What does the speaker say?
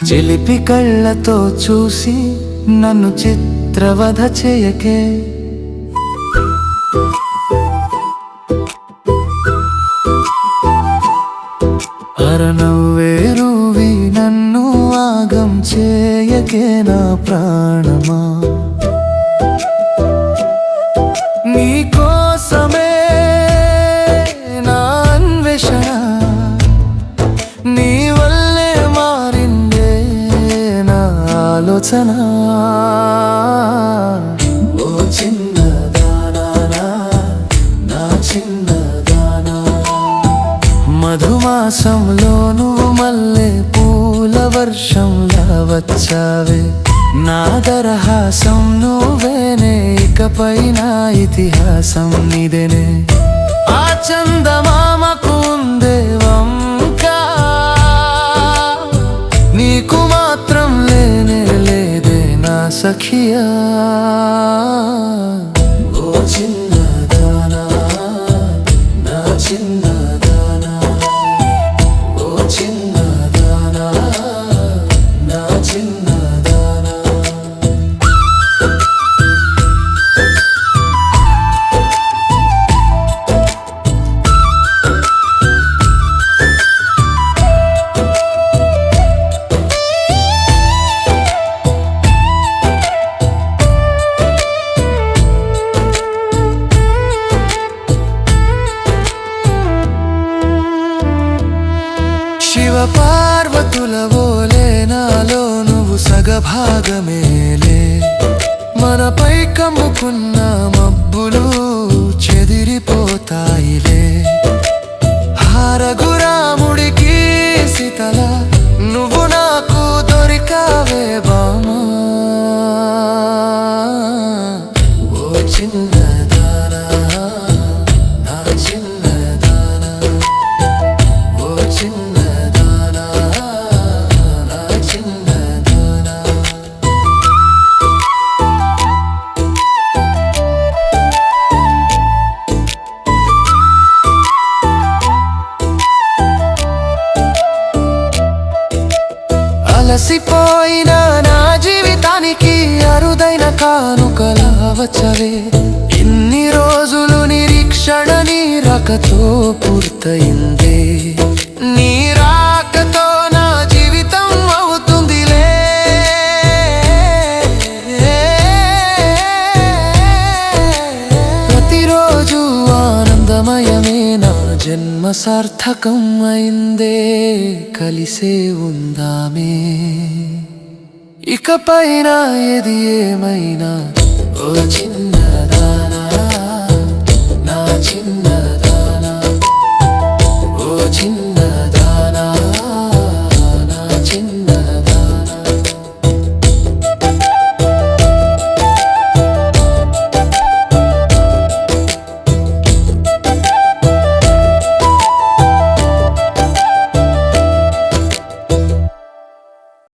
చిలిపి కళ్ళతో చూసి నన్ను చిత్రవధ చేయకే, అరనవ్వే రూవి నన్ను ఆగం చేయకే నా ప్రాణమా. నీకోసమే నా అన్వేషణ, నీ వల్లే మారిందే నా ఆలోచన. ఓ చిన్నదానా, నా చిన్నదానా, మధుమాసంలో నువ్వు మల్లె పూల వర్షంలా వచ్చావే, నా దరహాసం నువ్వేనే, ఇకపై నా ఇతిహాసం నీదేనే. ఆ చందమామకు ఉందే వంక, నీకు మాత్రం లేనే లేదే నా సఖియా. ఓ చిన్నదానా, నా చిన్నదానా, ఓ చిన్నదానా, నా చిన్నదానా. శివ పార్వతుల ఓలే నాలో నువ్వు సగభాగమేలే, మనపై కమ్ముకున్న మబ్బులు చెదిరిపోతాయిలే. హారగురాముడికి సీతల నువ్వు నాకు దొరికావే బామా. ఓ చిన్నదానా, నా చిన్నదానా, ఓ చిన్నదానా, నా చిన్నదానా. అలసిపోయిన నా జీవితానికి అరుదైన కానుకలా వచ్చవే, ఇన్ని రోజులు నిరీక్షణ నీ రాకతో పూర్తయిందే. నీ రాకతో నా జీవితం అవుతుందిలే, ప్రతిరోజు ఆనందమయమే, నా జన్మ సార్థకం అయిందే. కలిసే ఉందామే, ఇకపైన ఏది ఏమైనా. ఓ చిన్న